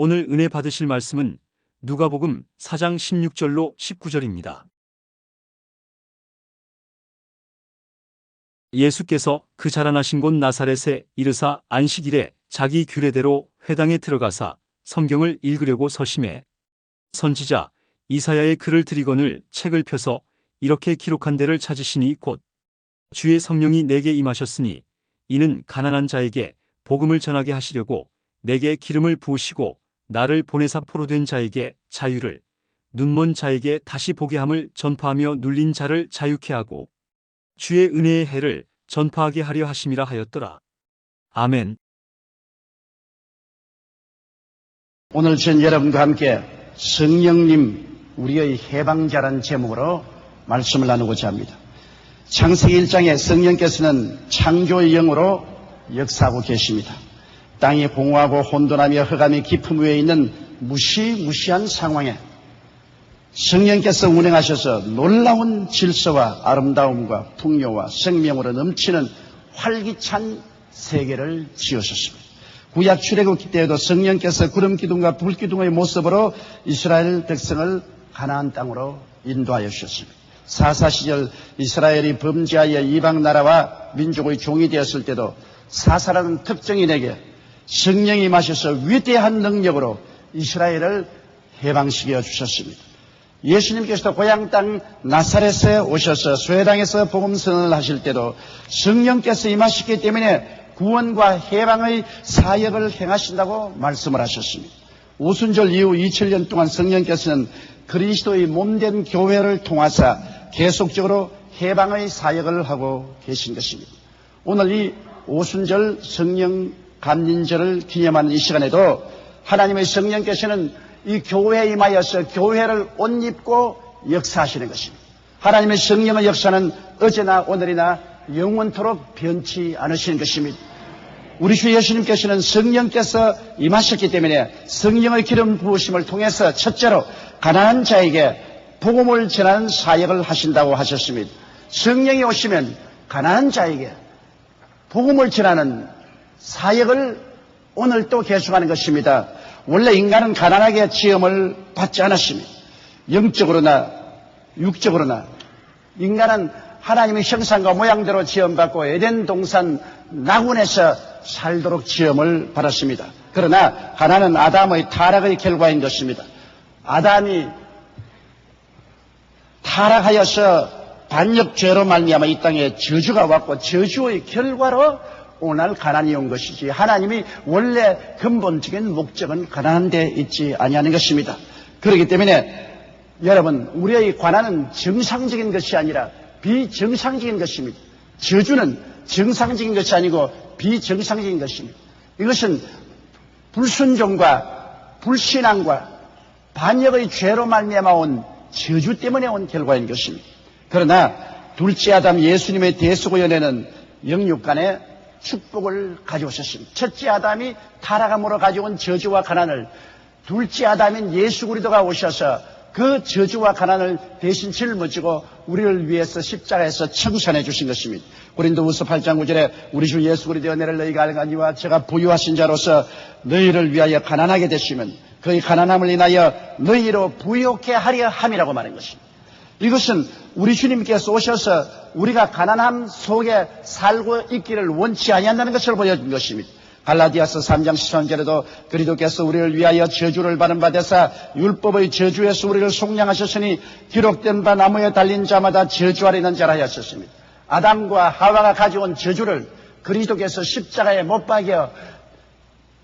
오늘 은혜 받으실 말씀은 누가복음 4장 16절로 19절입니다. 예수께서 그 자라나신 곳 나사렛에 이르사 안식일에 자기 규례대로 회당에 들어가사 성경을 읽으려고 서심해 선지자 이사야의 글을 들이거늘 책을 펴서 이렇게 기록한 데를 찾으시니 곧 주의 성령이 내게 임하셨으니 이는 가난한 자에게 복음을 전하게 하시려고 내게 기름을 부으시고 나를 보내사 포로된 자에게 자유를, 눈먼 자에게 다시 보게 함을 전파하며 눌린 자를 자유케 하고 주의 은혜의 해를 전파하게 하려 하심이라 하였더라. 아멘. 오늘 전 여러분과 함께 성령님 우리의 해방자라는 제목으로 말씀을 나누고자 합니다. 창세기 1장에 성령께서는 창조의 영으로 역사하고 계십니다. 땅이 공허하고 혼돈하며 흑암이 깊음 위에 있는 무시무시한 상황에 성령께서 운행하셔서 놀라운 질서와 아름다움과 풍요와 생명으로 넘치는 활기찬 세계를 지으셨습니다. 구약 출애굽기 때에도 성령께서 구름 기둥과 불 기둥의 모습으로 이스라엘 백성을 가나안 땅으로 인도하여 주셨습니다. 사사시절 이스라엘이 범죄하여 이방 나라와 민족의 종이 되었을 때도 사사라는 특정인에게 성령이 임하셔서 위대한 능력으로 이스라엘을 해방시켜 주셨습니다. 예수님께서도 고향 땅 나사렛에 오셔서 쇠당에서 복음 선언을 하실 때도 성령께서 임하셨기 때문에 구원과 해방의 사역을 행하신다고 말씀을 하셨습니다. 오순절 이후 2000년 동안 성령께서는 그리스도의 몸된 교회를 통하사 계속적으로 해방의 사역을 하고 계신 것입니다. 오늘 이 오순절 성령 감린절을 기념하는 이 시간에도 하나님의 성령께서는 이 교회에 임하여서 교회를 옷 입고 역사하시는 것입니다. 하나님의 성령의 역사는 어제나 오늘이나 영원토록 변치 않으시는 것입니다. 우리 주 예수님께서는 성령께서 임하셨기 때문에 성령의 기름 부으심을 통해서 첫째로 가난한 자에게 복음을 전하는 사역을 하신다고 하셨습니다. 성령이 오시면 가난한 자에게 복음을 전하는 사역을 오늘 또 계속하는 것입니다. 원래 인간은 가난하게 지음을 받지 않았습니다. 영적으로나 육적으로나 인간은 하나님의 형상과 모양대로 지음받고 에덴 동산 낙원에서 살도록 지음을 받았습니다. 그러나 가난은 아담의 타락의 결과인 것입니다. 아담이 타락하여서 반역죄로 말미암아 이 땅에 저주가 왔고 저주의 결과로 오늘 가난이 온 것이지 하나님이 원래 근본적인 목적은 가난한 데 있지 아니하는 것입니다. 그렇기 때문에 여러분 우리의 가난은 정상적인 것이 아니라 비정상적인 것입니다. 저주는 정상적인 것이 아니고 비정상적인 것입니다. 이것은 불순종과 불신앙과 반역의 죄로 말미암아 온 저주 때문에 온 결과인 것입니다. 그러나 둘째 아담 예수님의 대속의 연회는 영육간의 축복을 가져오셨습니다. 첫째 아담이 타락함으로 가져온 저주와 가난을 둘째 아담인 예수 그리스도가 오셔서 그 저주와 가난을 대신 짊어지고 우리를 위해서 십자가에서 청산해 주신 것입니다. 고린도후서 8장 9절에 우리 주 예수 그리스도의 은혜를 너희가 알거니와 제가 부유하신 자로서 너희를 위하여 가난하게 되시면 그의 가난함을 인하여 너희로 부유케 하려 함이라고 말한 것입니다. 이것은 우리 주님께서 오셔서 우리가 가난함 속에 살고 있기를 원치 아니한다는 것을 보여준 것입니다. 갈라디아서 3장 13절에도 그리스도께서 우리를 위하여 저주를 받은 바 되사 율법의 저주에서 우리를 속량하셨으니 기록된 바 나무에 달린 자마다 저주하리는 자라 하셨습니다. 아담과 하와가 가져온 저주를 그리스도께서 십자가에 못 박여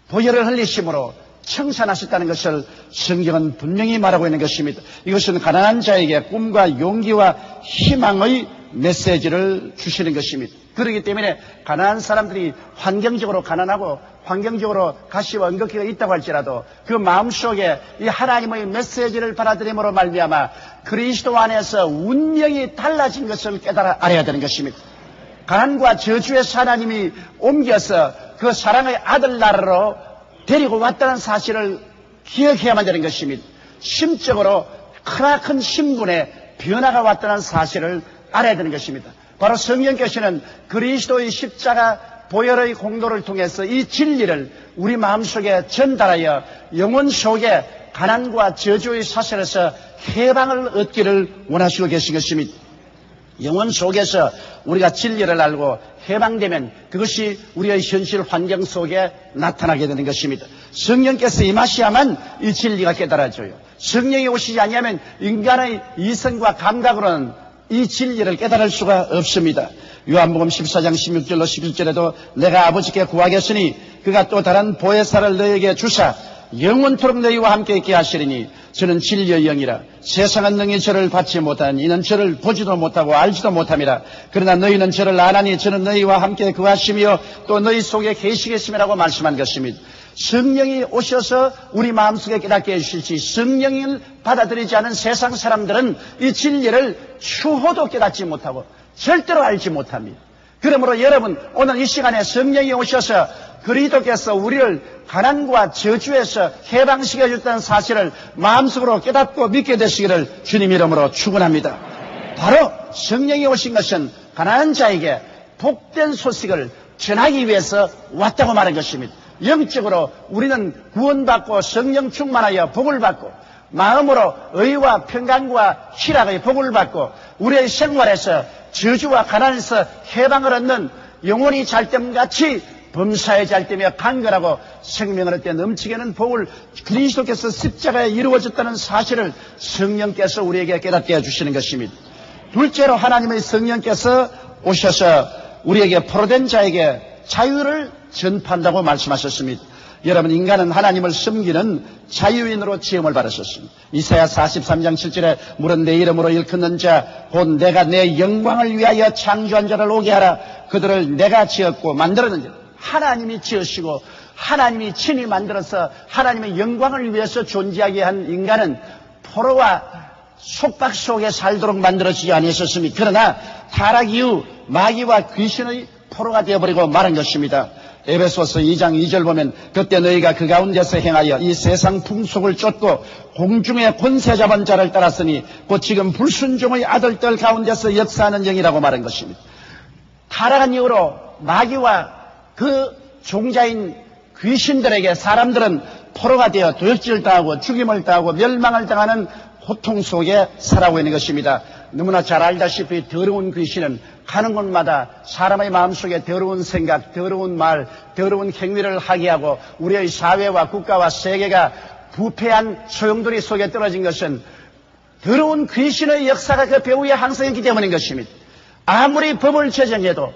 보혈을 흘리심으로 청산하셨다는 것을 성경은 분명히 말하고 있는 것입니다. 이것은 가난한 자에게 꿈과 용기와 희망의 메시지를 주시는 것입니다. 그렇기 때문에 가난한 사람들이 환경적으로 가난하고 환경적으로 가시와 언급기가 있다고 할지라도 그 마음속에 이 하나님의 메시지를 받아들임으로 말미암아 그리스도 안에서 운명이 달라진 것을 깨달아 알아야 되는 것입니다. 가난과 저주에서 하나님이 옮겨서 그 사랑의 아들 나라로 데리고 왔다는 사실을 기억해야만 되는 것입니다. 심적으로 크나큰 신분의 변화가 왔다는 사실을 알아야 되는 것입니다. 바로 성령께서는 그리스도의 십자가 보혈의 공로를 통해서 이 진리를 우리 마음속에 전달하여 영혼 속에 가난과 저주의 사슬에서 해방을 얻기를 원하시고 계신 것입니다. 영혼 속에서 우리가 진리를 알고 해방되면 그것이 우리의 현실 환경 속에 나타나게 되는 것입니다. 성령께서 임하셔야만 이 진리가 깨달아져요. 성령이 오시지 아니하면 인간의 이성과 감각으로는 이 진리를 깨달을 수가 없습니다. 요한복음 14장 16절로 11절에도 내가 아버지께 구하겠으니 그가 또 다른 보혜사를 너희에게 주사 영원토록 너희와 함께 있게 하시리니 저는 진리의 영이라 세상은 능히 저를 받지 못하니 이는 저를 보지도 못하고 알지도 못함이라. 그러나 너희는 저를 아나니 저는 너희와 함께 거하시며 또 너희 속에 계시겠음이라고 말씀한 것입니다. 성령이 오셔서 우리 마음속에 깨닫게 해주실지 성령을 받아들이지 않은 세상 사람들은 이 진리를 추호도 깨닫지 못하고 절대로 알지 못합니다. 그러므로 여러분 오늘 이 시간에 성령이 오셔서 그리스도께서 우리를 가난과 저주에서 해방시켜 줬다는 사실을 마음속으로 깨닫고 믿게 되시기를 주님 이름으로 축원합니다. 바로 성령이 오신 것은 가난한 자에게 복된 소식을 전하기 위해서 왔다고 말한 것입니다. 영적으로 우리는 구원받고 성령 충만하여 복을 받고 마음으로 의와 평강과 희락의 복을 받고 우리의 생활에서 저주와 가난에서 해방을 얻는 영혼이 잘됨같이 범사에 잘되며 강건하고 생명을 얻게 넘치게는 복을 그리스도께서 십자가에 이루어졌다는 사실을 성령께서 우리에게 깨닫게 해주시는 것입니다. 둘째로 하나님의 성령께서 오셔서 우리에게 포로된 자에게 자유를 전파한다고 말씀하셨습니다. 여러분 인간은 하나님을 섬기는 자유인으로 지음을 받으셨습니다. 이사야 43장 7절에 물은 내 이름으로 일컫는 자 곧 내가 내 영광을 위하여 창조한 자를 오게 하라. 그들을 내가 지었고 만들었는지 하나님이 지으시고 하나님이 친히 만들어서 하나님의 영광을 위해서 존재하게 한 인간은 포로와 속박 속에 살도록 만들어지지 아니하셨습니까? 그러나 타락 이후 마귀와 귀신의 포로가 되어버리고 말한 것입니다. 에베소서 2장 2절 보면 그때 너희가 그 가운데서 행하여 이 세상 풍속을 쫓고 공중의 권세 잡은 자를 따랐으니 곧 지금 불순종의 아들들 가운데서 역사하는 영이라고 말한 것입니다. 타락한 이후로 마귀와 그 종자인 귀신들에게 사람들은 포로가 되어 도역질을 당하고 죽임을 당하고 멸망을 당하는 고통 속에 살아오고 있는 것입니다. 너무나 잘 알다시피 더러운 귀신은 가는 곳마다 사람의 마음속에 더러운 생각, 더러운 말, 더러운 행위를 하게 하고 우리의 사회와 국가와 세계가 부패한 소용돌이 속에 떨어진 것은 더러운 귀신의 역사가 그 배후에 항상 있기 때문인 것입니다. 아무리 법을 제정해도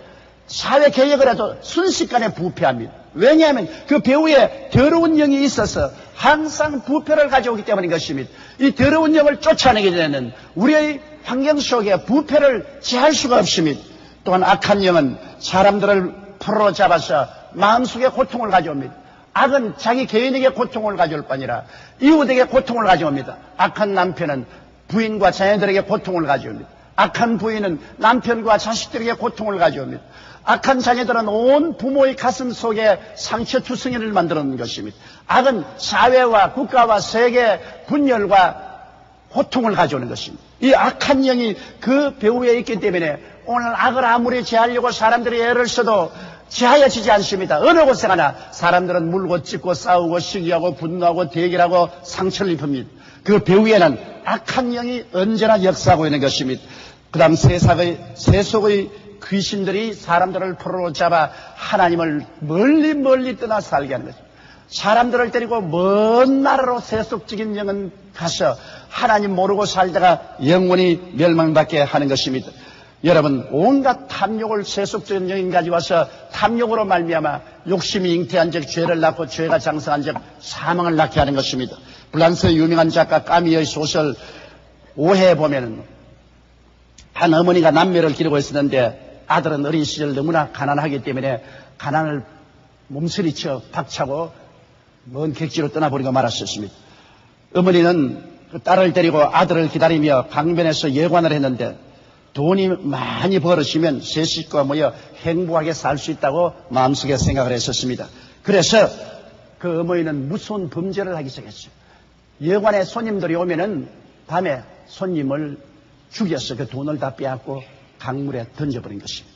사회 개혁을 해도 순식간에 부패합니다. 왜냐하면 그 배후에 더러운 영이 있어서 항상 부패를 가져오기 때문인 것입니다. 이 더러운 영을 쫓아내게 되는 우리의 환경 속에 부패를 제할 수가 없습니다. 또한 악한 영은 사람들을 포로로 잡아서 마음속에 고통을 가져옵니다. 악은 자기 개인에게 고통을 가져올 뿐 아니라 이웃에게 고통을 가져옵니다. 악한 남편은 부인과 자녀들에게 고통을 가져옵니다. 악한 부인은 남편과 자식들에게 고통을 가져옵니다. 악한 자녀들은 온 부모의 가슴 속에 상처투성이를 만들어놓는 것입니다. 악은 사회와 국가와 세계 분열과 고통을 가져오는 것입니다. 이 악한 영이 그 배후에 있기 때문에 오늘 악을 아무리 제하려고 사람들이 애를 써도 제하여지지 않습니다. 어느 곳에 가나 사람들은 물고 찢고 싸우고 시기하고 분노하고 대결하고 상처를 입힙니다. 그 배후에는 악한 영이 언제나 역사하고 있는 것입니다. 그 다음 세속의 귀신들이 사람들을 포로로 잡아 하나님을 멀리 떠나 살게 하는 것입니다. 사람들을 데리고 먼 나라로 세속적인 영은 가서 하나님 모르고 살다가 영원히 멸망받게 하는 것입니다. 여러분 온갖 탐욕을 세속적인 영이 가지고 와서 탐욕으로 말미암아 욕심이 잉태한 적 죄를 낳고 죄가 장성한 적 사망을 낳게 하는 것입니다. 프랑스의 유명한 작가 까미의 소설 오해에 보면은 한 어머니가 남매를 기르고 있었는데 아들은 어린 시절 너무나 가난하기 때문에 가난을 몸서리쳐 박차고 먼 객지로 떠나버리고 말았었습니다. 어머니는 그 딸을 데리고 아들을 기다리며 강변에서 예관을 했는데 돈이 많이 벌어지면 세 식구가 모여 행복하게 살 수 있다고 마음속에 생각을 했었습니다. 그래서 그 어머니는 무서운 범죄를 하기 시작했어요. 예관에 손님들이 오면은 밤에 손님을 죽여서 그 돈을 다 빼앗고 강물에 던져버린 것입니다.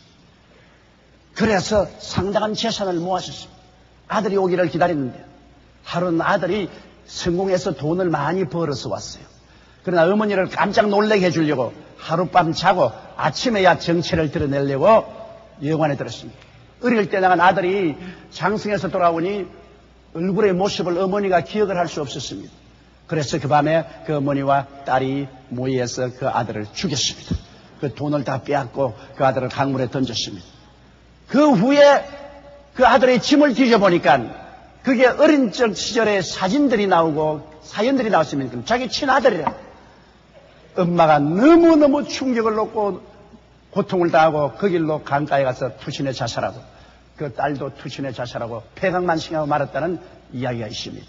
그래서 상당한 재산을 모았었습니다. 아들이 오기를 기다렸는데 하루는 아들이 성공해서 돈을 많이 벌어서 왔어요. 그러나 어머니를 깜짝 놀라게 해주려고 하룻밤 자고 아침에야 정체를 드러내려고 여관에 들었습니다. 어릴 때 나간 아들이 장성에서 돌아오니 얼굴의 모습을 어머니가 기억을 할 수 없었습니다. 그래서 그 밤에 그 어머니와 딸이 모여서 그 아들을 죽였습니다. 그 돈을 다 빼앗고 그 아들을 강물에 던졌습니다. 그 후에 그 아들의 짐을 뒤져보니까 그게 어린 적 시절의 사진들이 나오고 사연들이 나왔습니다. 자기 친아들이라. 엄마가 너무너무 충격을 받고 고통을 당하고 그 길로 강가에 가서 투신해 자살하고 그 딸도 투신해 자살하고 폐강만싱하고 말았다는 이야기가 있습니다.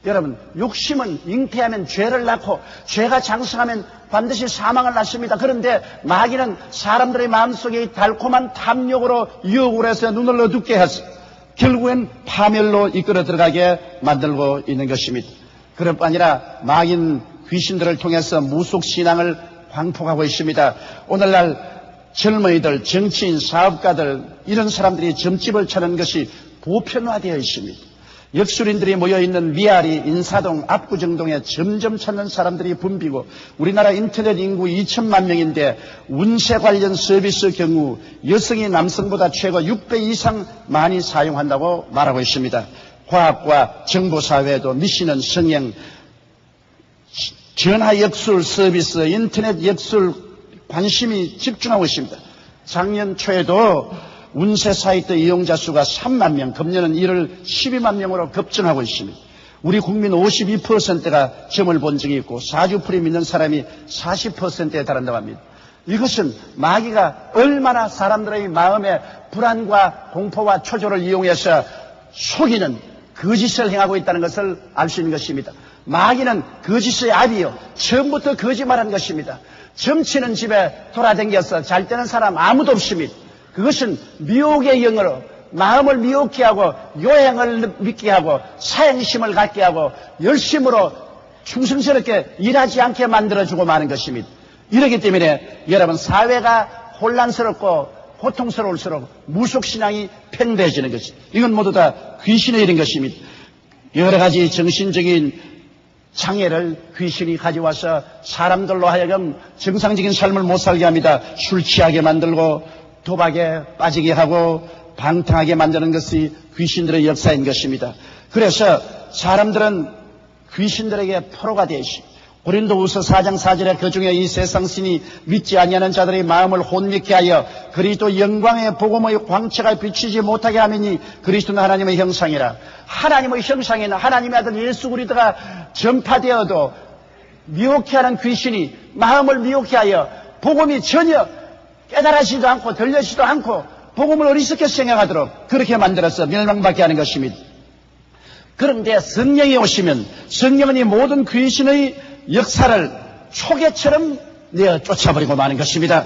여러분, 욕심은 잉태하면 죄를 낳고 죄가 장성하면 반드시 사망을 낳습니다. 그런데 마귀는 사람들의 마음속에 달콤한 탐욕으로 유혹을 해서 눈을 어둡게 해서 결국엔 파멸로 이끌어 들어가게 만들고 있는 것입니다. 그럴 뿐 아니라 마귀는 귀신들을 통해서 무속신앙을 광폭하고 있습니다. 오늘날 젊은이들, 정치인, 사업가들 이런 사람들이 점집을 차는 것이 보편화되어 있습니다. 역술인들이 모여있는 미아리, 인사동, 압구정동에 점점 찾는 사람들이 붐비고 우리나라 인터넷 인구 2천만 명인데 운세 관련 서비스 경우 여성이 남성보다 최고 6배 이상 많이 사용한다고 말하고 있습니다. 과학과 정보사회에도 미시는 성형, 전화 역술 서비스, 인터넷 역술 관심이 집중하고 있습니다. 작년 초에도 운세 사이트 이용자 수가 3만 명, 금년은 이를 12만 명으로 급증하고 있습니다. 우리 국민 52%가 점을 본 적이 있고 사주풀이 믿는 사람이 40%에 달한다고 합니다. 이것은 마귀가 얼마나 사람들의 마음에 불안과 공포와 초조를 이용해서 속이는 거짓을 행하고 있다는 것을 알 수 있는 것입니다. 마귀는 거짓의 아비요, 처음부터 거짓말한 것입니다. 점치는 집에 돌아다녀서 잘 되는 사람 아무도 없습니다. 그것은 미혹의 영으로 마음을 미혹케 하고 요행을 믿게 하고 사행심을 갖게 하고 열심으로 충성스럽게 일하지 않게 만들어주고 마는 것입니다. 이렇기 때문에 여러분, 사회가 혼란스럽고 고통스러울수록 무속신앙이 팽배해지는 것입니다. 이건 모두 다 귀신의 일인 것입니다. 여러 가지 정신적인 장애를 귀신이 가져와서 사람들로 하여금 정상적인 삶을 못 살게 합니다. 술 취하게 만들고 도박에 빠지게 하고 방탕하게 만드는 것이 귀신들의 역사인 것입니다. 그래서 사람들은 귀신들에게 포로가 되어 있습니다. 고린도후서 4장 4절에 그중에 이 세상 신이 믿지 아니하는 자들의 마음을 혼미케 하여 그리스도 영광의 복음의 광채가 비치지 못하게 하느니 그리스도는 하나님의 형상이라. 하나님의 형상인 하나님의 아들 예수 그리스도가 전파되어도 미혹케 하는 귀신이 마음을 미혹케 하여 복음이 전혀 깨달아지도 않고 들려지도 않고 복음을 어리석게 생각하도록 그렇게 만들어서 멸망받게 하는 것입니다. 그런데 성령이 오시면 성령은 이 모든 귀신의 역사를 초계처럼 내어 쫓아버리고 마는 것입니다.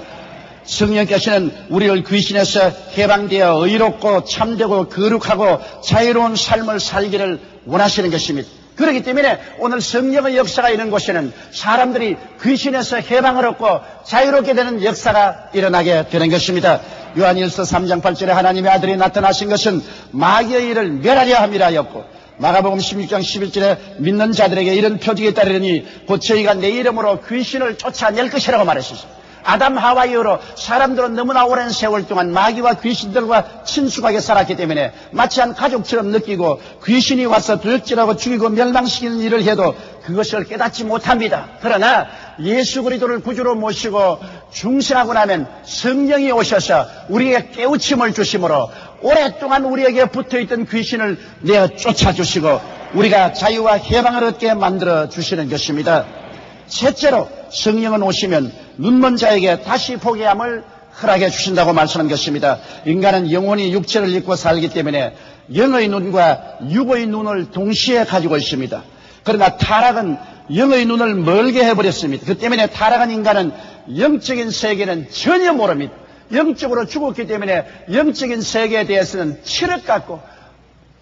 성령께서는 우리를 귀신에서 해방되어 의롭고 참되고 거룩하고 자유로운 삶을 살기를 원하시는 것입니다. 그렇기 때문에 오늘 성령의 역사가 있는 곳에는 사람들이 귀신에서 해방을 얻고 자유롭게 되는 역사가 일어나게 되는 것입니다. 요한일서 3장 8절에 하나님의 아들이 나타나신 것은 마귀의 일을 멸하려 함이라였고 마가복음 16장 11절에 믿는 자들에게 이런 표징이 따르니 곧 저희가 내 이름으로 귀신을 쫓아낼 것이라고 말했습니다. 아담 하와 이후로 사람들은 너무나 오랜 세월 동안 마귀와 귀신들과 친숙하게 살았기 때문에 마치 한 가족처럼 느끼고 귀신이 와서 도적질하고 죽이고 멸망시키는 일을 해도 그것을 깨닫지 못합니다. 그러나 예수 그리스도를 구주로 모시고 중생하고 나면 성령이 오셔서 우리에게 깨우침을 주심으로 오랫동안 우리에게 붙어있던 귀신을 내어 쫓아주시고 우리가 자유와 해방을 얻게 만들어 주시는 것입니다. 셋째로 성령은 오시면 눈먼 자에게 다시 보게 함을 허락해 주신다고 말씀한 것입니다. 인간은 영혼이 육체를 입고 살기 때문에 영의 눈과 육의 눈을 동시에 가지고 있습니다. 그러나 타락은 영의 눈을 멀게 해버렸습니다. 그 때문에 타락한 인간은 영적인 세계는 전혀 모릅니다. 영적으로 죽었기 때문에 영적인 세계에 대해서는 칠흑 같고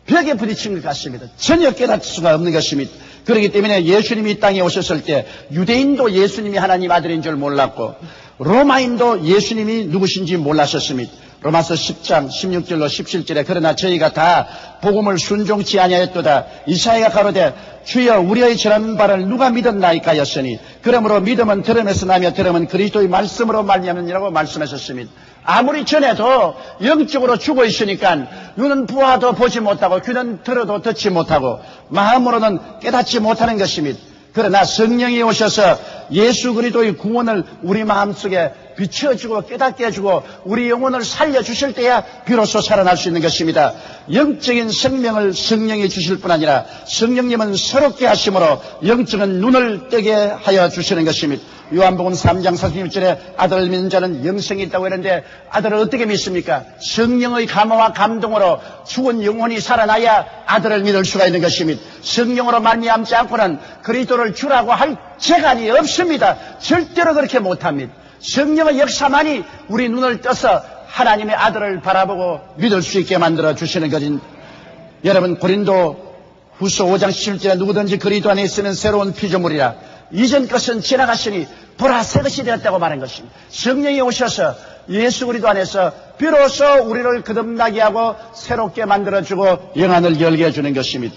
벽에 부딪힌 것 같습니다. 전혀 깨닫을 수가 없는 것입니다. 그렇기 때문에 예수님이 이 땅에 오셨을 때 유대인도 예수님이 하나님 아들인 줄 몰랐고 로마인도 예수님이 누구신지 몰랐었습니다. 로마서 10장 16절로 17절에 그러나 저희가 다 복음을 순종치 아니하였도다. 이사야가 가로되 주여 우리의 전한 바를 누가 믿었나이까 하였으니 그러므로 믿음은 들음에서 나며 들음은 그리스도의 말씀으로 말미암느니라고 말씀하셨습니다. 아무리 전해도 영적으로 죽어 있으니까 눈은 보아도 보지 못하고 귀는 들어도 듣지 못하고 마음으로는 깨닫지 못하는 것입니다. 그러나 성령이 오셔서 예수 그리스도의 구원을 우리 마음속에 비춰주고 깨닫게 해주고 우리 영혼을 살려주실 때야 비로소 살아날 수 있는 것입니다. 영적인 생명을 성령이 주실 뿐 아니라 성령님은 새롭게 하심으로 영적인 눈을 뜨게 하여 주시는 것입니다. 요한복음 3장 46절에 아들을 믿는 자는 영생이 있다고 했는데 아들을 어떻게 믿습니까? 성령의 감화와 감동으로 죽은 영혼이 살아나야 아들을 믿을 수가 있는 것입니다. 성령으로 말미암지 않고는 그리스도를 주라고 할 재간이 없습니다. 절대로 그렇게 못합니다. 성령의 역사만이 우리 눈을 떠서 하나님의 아들을 바라보고 믿을 수 있게 만들어 주시는 것입니다. 여러분 고린도 후서 5장 17절에 누구든지 그리스도 안에 있으면 새로운 피조물이라 이전 것은 지나갔으니 보라 새 것이 되었다고 말한 것입니다. 성령이 오셔서 예수 그리스도 안에서 비로소 우리를 거듭나게 하고 새롭게 만들어주고 영안을 열게 해주는 것입니다.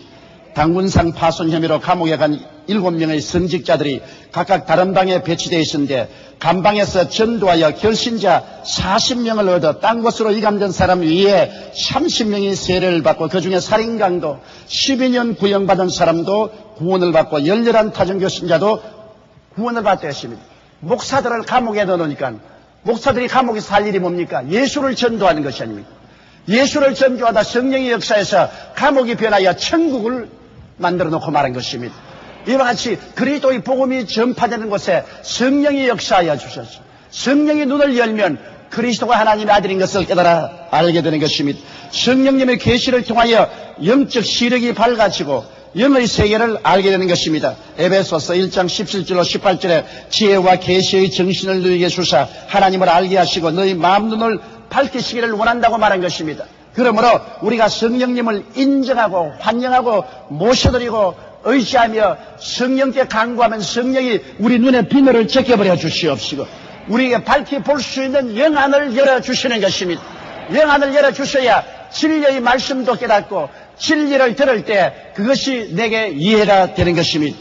당군상 파손 혐의로 감옥에 간 7명의 성직자들이 각각 다른 방에 배치되어 있었는데 감방에서 전도하여 결신자 40명을 얻어 딴 곳으로 이감된 사람 위에 30명이 세례를 받고 그중에 살인강도 12년 구형받은 사람도 구원을 받고 열렬한 타종교 신자도 구원을 받게 했습니다. 목사들을 감옥에 넣어놓으니까 목사들이 감옥에서 할 일이 뭡니까? 예수를 전도하는 것이 아닙니까? 예수를 전도하다 성령의 역사에서 감옥이 변하여 천국을 만들어 놓고 말한 것입니다. 이와 같이 그리스도의 복음이 전파되는 곳에 성령이 역사하여 주셔서 성령이 눈을 열면 그리스도가 하나님의 아들인 것을 깨달아 알게 되는 것입니다. 성령님의 계시를 통하여 영적 시력이 밝아지고 영의 세계를 알게 되는 것입니다. 에베소서 1장 17절로 18절에 지혜와 계시의 정신을 너희에게 주사 하나님을 알게 하시고 너희 마음 눈을 밝히시기를 원한다고 말한 것입니다. 그러므로 우리가 성령님을 인정하고 환영하고 모셔드리고 의지하며 성령께 간구하면 성령이 우리 눈의 비늘을 제껴버려 주시옵시고 우리에게 밝히 볼 수 있는 영안을 열어주시는 것입니다. 영안을 열어주셔야 진리의 말씀도 깨닫고 진리를 들을 때 그것이 내게 이해가 되는 것입니다.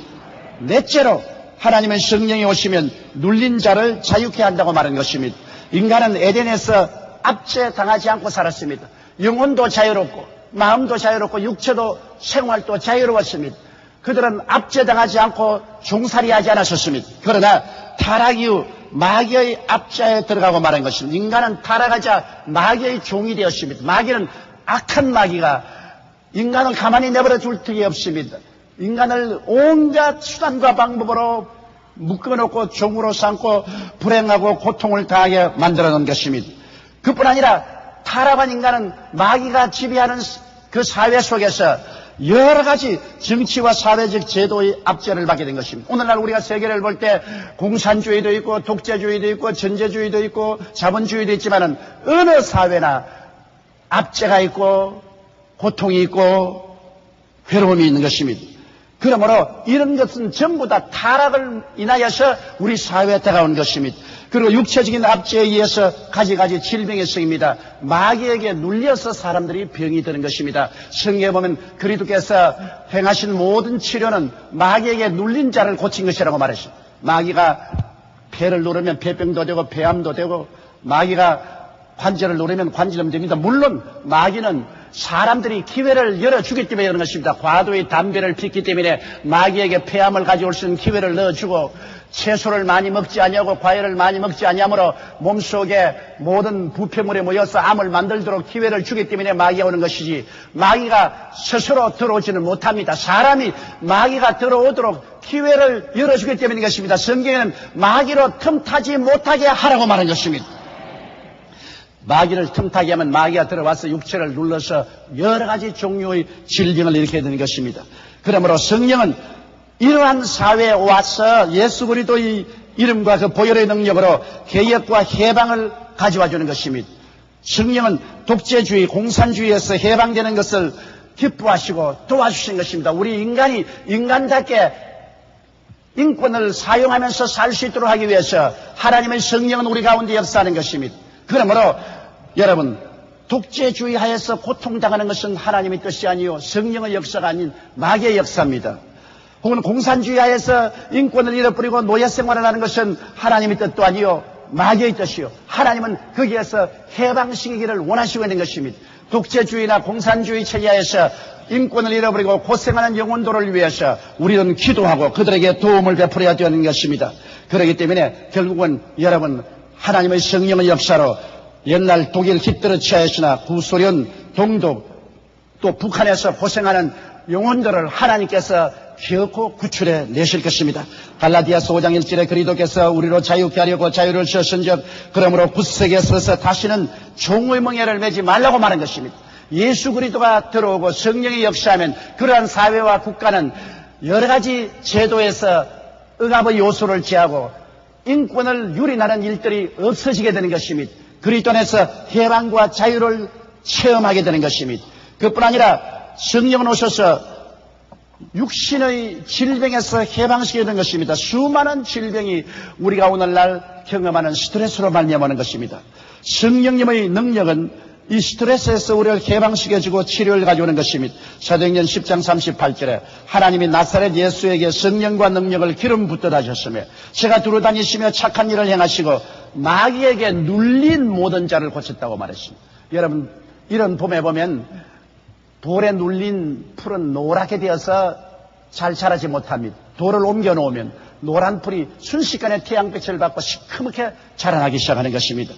넷째로 하나님의 성령이 오시면 눌린 자를 자유케 한다고 말한 것입니다. 인간은 에덴에서 압제당하지 않고 살았습니다. 영혼도 자유롭고 마음도 자유롭고 육체도 생활도 자유로웠습니다. 그들은 압제당하지 않고 종살이하지 않았었습니다. 그러나 타락 이후 마귀의 압제에 들어가고 말한 것입니다. 인간은 타락하자 마귀의 종이 되었습니다. 마귀는 악한 마귀가 인간을 가만히 내버려 둘 턱이 없습니다. 인간을 온갖 수단과 방법으로 묶어놓고 종으로 삼고 불행하고 고통을 당하게 만들어 놓은 것입니다. 그뿐 아니라 타락한 인간은 마귀가 지배하는 그 사회 속에서 여러 가지 정치와 사회적 제도의 압제를 받게 된 것입니다. 오늘날 우리가 세계를 볼 때 공산주의도 있고 독재주의도 있고 전제주의도 있고 자본주의도 있지만은 어느 사회나 압제가 있고 고통이 있고 괴로움이 있는 것입니다. 그러므로 이런 것은 전부 다 타락을 인하여서 우리 사회에 다가온 것입니다. 그리고 육체적인 압제에 의해서 가지가지 질병의 성입니다. 마귀에게 눌려서 사람들이 병이 드는 것입니다. 성경에 보면 그리스도께서 행하신 모든 치료는 마귀에게 눌린 자를 고친 것이라고 말했습니다. 마귀가 폐를 누르면 폐병도 되고 폐암도 되고 마귀가 관절을 누르면 관절염 됩니다. 물론 마귀는 사람들이 기회를 열어주기 때문에 그런 것입니다. 과도의 담배를 피웠기 때문에 마귀에게 폐암을 가져올 수 있는 기회를 넣어주고 채소를 많이 먹지 아니하고 과일을 많이 먹지 아니하므로 몸속에 모든 부패물이 모여서 암을 만들도록 기회를 주기 때문에 마귀가 오는 것이지 마귀가 스스로 들어오지는 못합니다. 사람이 마귀가 들어오도록 기회를 열어주기 때문인 것입니다. 성경에는 마귀로 틈타지 못하게 하라고 말한 것입니다. 마귀를 틈타게 하면 마귀가 들어와서 육체를 눌러서 여러 가지 종류의 질병을 일으키게 되는 것입니다. 그러므로 성령은 이러한 사회에 와서 예수 그리스도의 이름과 그 보혈의 능력으로 개혁과 해방을 가져와 주는 것입니다. 성령은 독재주의, 공산주의에서 해방되는 것을 기뻐하시고 도와주시는 것입니다. 우리 인간이 인간답게 인권을 사용하면서 살 수 있도록 하기 위해서 하나님의 성령은 우리 가운데 역사하는 것입니다. 그러므로 여러분, 독재주의 하에서 고통당하는 것은 하나님의 뜻이 아니요 성령의 역사가 아닌 마귀의 역사입니다. 혹은 공산주의 하에서 인권을 잃어버리고 노예 생활을 하는 것은 하나님의 뜻도 아니요 마귀의 뜻이요. 하나님은 거기에서 해방시키기를 원하시고 있는 것입니다. 독재주의나 공산주의 체계하에서 인권을 잃어버리고 고생하는 영혼들을 위해서 우리는 기도하고 그들에게 도움을 베풀어야 되는 것입니다. 그렇기 때문에 결국은 여러분, 하나님의 성령의 역사로 옛날 독일 히틀러 치하에서나 구소련, 동독, 또 북한에서 고생하는 영혼들을 하나님께서 결코 구출해 내실 것입니다. 갈라디아서 5장 1절에 그리스도께서 우리로 자유케 하려고 자유를 주셨은즉 그러므로 굳세게 서서 다시는 종의 멍에를 매지 말라고 말한 것입니다. 예수 그리스도가 들어오고 성령이 역사하면 그러한 사회와 국가는 여러 가지 제도에서 억압의 요소를 제하고 인권을 유린하는 일들이 없어지게 되는 것입니다. 그리스도 안에서 해방과 자유를 체험하게 되는 것입니다. 그뿐 아니라 성령은 오셔서 육신의 질병에서 해방시키게 된 것입니다. 수많은 질병이 우리가 오늘날 경험하는 스트레스로 말미암는 것입니다. 성령님의 능력은 이 스트레스에서 우리를 해방시켜주고 치료를 가져오는 것입니다. 사도행전 10장 38절에 하나님이 나사렛 예수에게 성령과 능력을 기름 붓듯 하셨으며 제가 두루다니시며 착한 일을 행하시고 마귀에게 눌린 모든 자를 고쳤다고 말했습니다. 여러분, 이런 봄에 보면 돌에 눌린 풀은 노랗게 되어서 잘 자라지 못합니다. 돌을 옮겨 놓으면 노란 풀이 순식간에 태양빛을 받고 시커멓게 자라나기 시작하는 것입니다.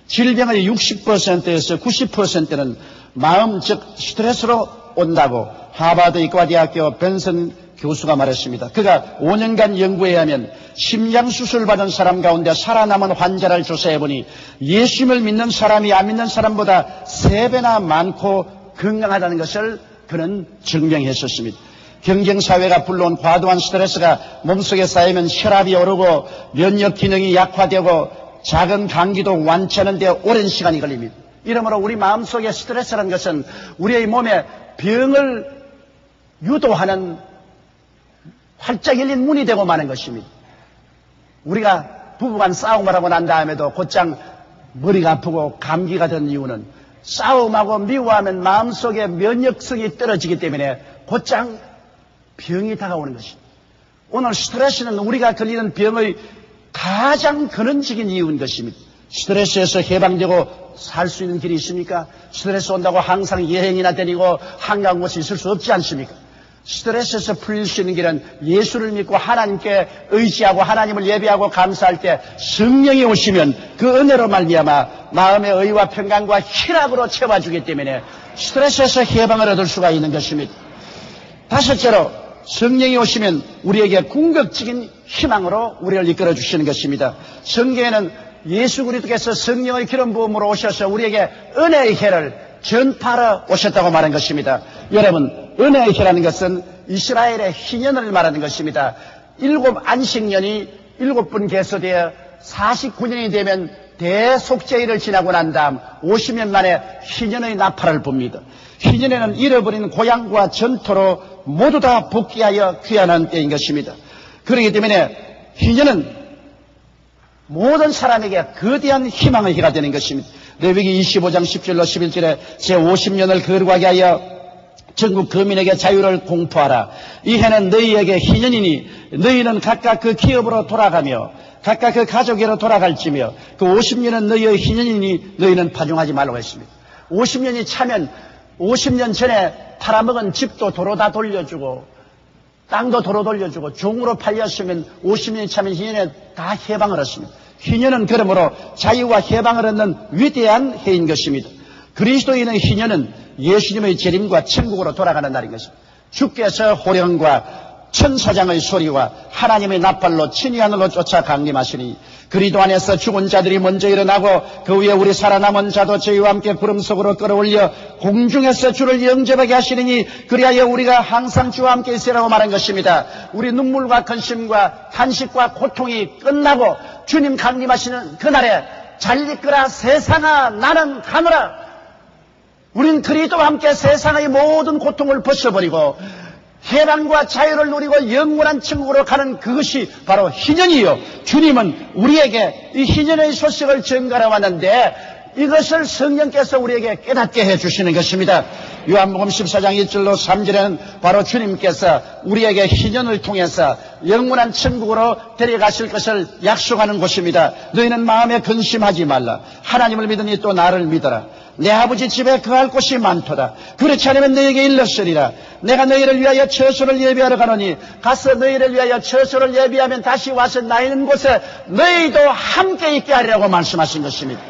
질병의 60%에서 90%는 마음 즉 스트레스로 온다고 하버드 의과대학교 벤슨 교수가 말했습니다. 그가 5년간 연구에 의하면 심장수술 받은 사람 가운데 살아남은 환자를 조사해보니 예수님을 믿는 사람이 안 믿는 사람보다 3배나 많고 건강하다는 것을 그는 증명했었습니다. 경쟁사회가 불러온 과도한 스트레스가 몸속에 쌓이면 혈압이 오르고 면역 기능이 약화되고 작은 감기도 완치하는 데 오랜 시간이 걸립니다. 이러므로 우리 마음속에 스트레스라는 것은 우리의 몸에 병을 유도하는 활짝 열린 문이 되고 마는 것입니다. 우리가 부부간 싸움을 하고 난 다음에도 곧장 머리가 아프고 감기가 든 이유는 싸움하고 미워하면 마음속에 면역성이 떨어지기 때문에 곧장 병이 다가오는 것입니다. 오늘 스트레스는 우리가 걸리는 병의 가장 근원적인 이유인 것입니다. 스트레스에서 해방되고 살 수 있는 길이 있습니까? 스트레스 온다고 항상 여행이나 다니고 한가한 곳에 있을 수 없지 않습니까? 스트레스에서 풀릴 수 있는 길은 예수를 믿고 하나님께 의지하고 하나님을 예배하고 감사할 때 성령이 오시면 그 은혜로 말미암아 마음의 의와 평강과 희락으로 채워주기 때문에 스트레스에서 해방을 얻을 수가 있는 것입니다. 다섯째로 성령이 오시면 우리에게 궁극적인 희망으로 우리를 이끌어 주시는 것입니다. 성경에는 예수 그리스도께서 성령의 기름 부음으로 오셔서 우리에게 은혜의 해를 전파하러 오셨다고 말한 것입니다. 여러분, 은혜의 해라는 것은 이스라엘의 희년을 말하는 것입니다. 7 안식년이 7번 개소되어 49년이 되면 대속죄일을 지나고 난 다음 50년 만에 희년의 나팔을 붑니다. 희년에는 잃어버린 고향과 전토로 모두 다 복귀하여 귀환한 때인 것입니다. 그렇기 때문에 희년은 모든 사람에게 거대한 희망의 해가 되는 것입니다. 레위기 25장 10절로 11절에 제50년을 거룩하게 하여 전국 거민에게 자유를 공포하라. 이 해는 너희에게 희년이니 너희는 각각 그 기업으로 돌아가며 각각 그 가족에로 돌아갈지며 그 50년은 너희의 희년이니 너희는 파종하지 말라고 했습니다. 50년이 차면 50년 전에 팔아먹은 집도 도로 다 돌려주고 땅도 도로 돌려주고 종으로 팔렸으면 50년이 차면 희년에 다 해방을 얻습니다. 희년은 그러므로 자유와 해방을 얻는 위대한 해인 것입니다. 그리스도인의 희년은 예수님의 재림과 천국으로 돌아가는 날인 것입니다. 주께서 호령과 천사장의 소리와 하나님의 나팔로 친히 하늘로 쫓아 강림하시니 그리스도 안에서 죽은 자들이 먼저 일어나고 그 위에 우리 살아남은 자도 저희와 함께 구름 속으로 끌어올려 공중에서 주를 영접하게 하시니 그리하여 우리가 항상 주와 함께 있으라고 말한 것입니다. 우리 눈물과 근심과 탄식과 고통이 끝나고 주님 강림하시는 그날에 잘 이끌어 세상아 나는 가노라. 우린 그리스도와 함께 세상의 모든 고통을 벗어버리고 해방과 자유를 누리고 영원한 천국으로 가는 그것이 바로 희년이요. 주님은 우리에게 이 희년의 소식을 전가해 왔는데 이것을 성령께서 우리에게 깨닫게 해주시는 것입니다. 요한복음 14장 1절로 3절에는 바로 주님께서 우리에게 희년을 통해서 영원한 천국으로 데려가실 것을 약속하는 곳입니다. 너희는 마음에 근심하지 말라. 하나님을 믿으니 또 나를 믿어라. 내 아버지 집에 거할 곳이 많도다. 그렇지 않으면 너희에게 일렀으리라. 내가 너희를 위하여 처소를 예비하러 가노니 가서 너희를 위하여 처소를 예비하면 다시 와서 나 있는 곳에 너희도 함께 있게 하리라고 말씀하신 것입니다.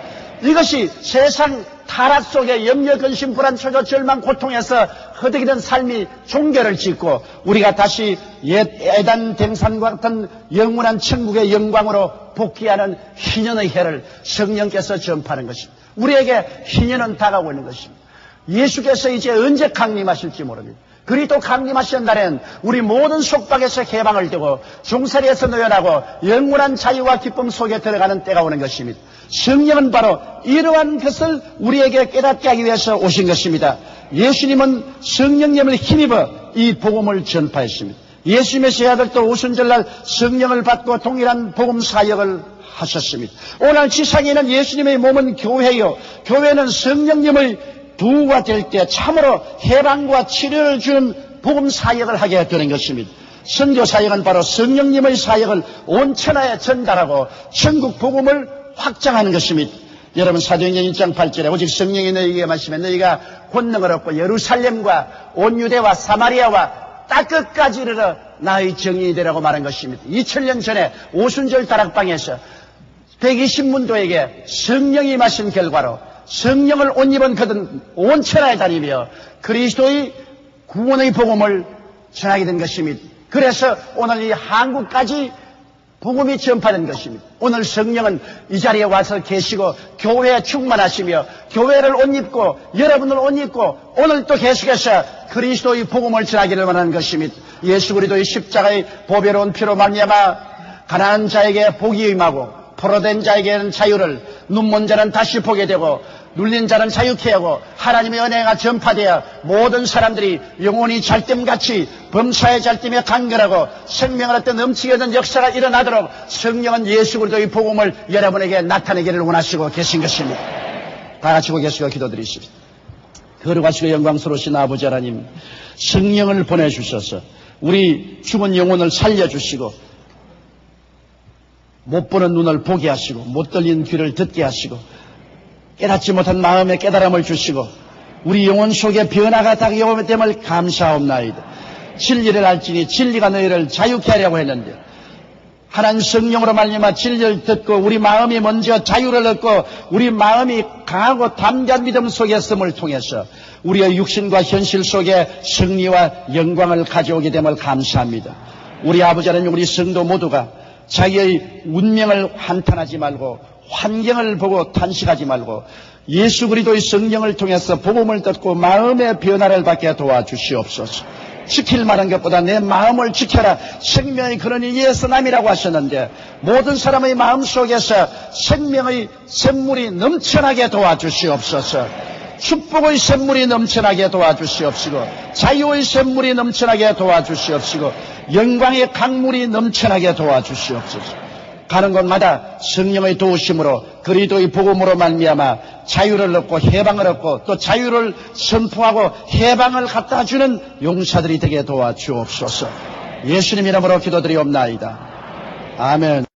이것이 세상 타락 속에 염려, 근심, 불안, 초조, 절망, 고통에서 허덕이던 삶이 종결을 짓고 우리가 다시 옛 에덴 댕산과 같은 영원한 천국의 영광으로 복귀하는 희년의 해를 성령께서 전파하는 것입니다. 우리에게 희년은 다가오고 있는 것입니다. 예수께서 이제 언제 강림하실지 모릅니다. 그리스도 강림하시는 날엔 우리 모든 속박에서 해방을 되고 종살이에서 노연하고 영원한 자유와 기쁨 속에 들어가는 때가 오는 것입니다. 성령은 바로 이러한 것을 우리에게 깨닫게 하기 위해서 오신 것입니다. 예수님은 성령님을 힘입어 이 복음을 전파했습니다. 예수님의 세 아들도 오순절날 성령을 받고 동일한 복음 사역을 하셨습니다. 오늘 지상에는 예수님의 몸은 교회요, 교회는 성령님의 부가 될 때 참으로 해방과 치료를 주는 복음 사역을 하게 되는 것입니다. 선교 사역은 바로 성령님의 사역을 온 천하에 전달하고 천국 복음을 확장하는 것입니다. 여러분 사도행전 1장 8절에 오직 성령이 너희에게 마시면 너희가 권능을 얻고 예루살렘과 온 유대와 사마리아와 땅끝까지 이르러 나의 정인이 되라고 말한 것입니다. 2000년 전에 오순절 다락방에서 120문도에게 성령이 마신 결과로 성령을 옷 입은 그들은 온 천하에 다니며 그리스도의 구원의 복음을 전하게 된 것입니다. 그래서 오늘 이 한국까지 복음이 전파된 것입니다. 오늘 성령은 이 자리에 와서 계시고 교회에 충만하시며 교회를 옷 입고 여러분을 옷 입고 오늘 또 계속해서 그리스도의 복음을 전하기를 원하는 것입니다. 예수 그리스도의 십자가의 보배로운 피로 말미암아 가난한 자에게 복이 임하고 포로된 자에게는 자유를, 눈먼 자는 다시 보게 되고 눌린 자는 자유케 하고 하나님의 은혜가 전파되어 모든 사람들이 영혼이 잘됨같이 범사의 잘됨에 간결하고 생명을 얻던 넘치게 된 역사가 일어나도록 성령은 예수 그리스도의 복음을 여러분에게 나타내기를 원하시고 계신 것입니다. 다 같이 고개시고 기도드리십시오. 거룩하시고 영광스러우신 아버지 하나님, 성령을 보내주셔서 우리 죽은 영혼을 살려주시고 못 보는 눈을 보게 하시고 못 들린 귀를 듣게 하시고 깨닫지 못한 마음에 깨달음을 주시고 우리 영혼 속에 변화가 다가오게 됨을 감사하옵나이다. 진리를 알지니 진리가 너희를 자유케 하려고 했는데 하나님 성령으로 말미암아 진리를 듣고 우리 마음이 먼저 자유를 얻고 우리 마음이 강하고 담대한 믿음 속에 있음을 통해서 우리의 육신과 현실 속에 승리와 영광을 가져오게 됨을 감사합니다. 우리 아버지 하나님, 우리 성도 모두가 자기의 운명을 한탄하지 말고 환경을 보고 탄식하지 말고 예수 그리스도의 성령을 통해서 복음을 듣고 마음의 변화를 받게 도와주시옵소서. 지킬 만한 것보다 내 마음을 지켜라. 생명의 근원이 예수남이라고 하셨는데 모든 사람의 마음 속에서 생명의 샘물이 넘쳐나게 도와주시옵소서. 축복의 샘물이 넘쳐나게 도와주시옵시고 자유의 샘물이 넘쳐나게 도와주시옵시고 영광의 강물이 넘쳐나게 도와주시옵소서. 가는 곳마다 성령의 도우심으로 그리스도의 복음으로 말미암아 자유를 얻고 해방을 얻고 또 자유를 선포하고 해방을 갖다 주는 용사들이 되게 도와주옵소서. 예수님 이름으로 기도드리옵나이다. 아멘.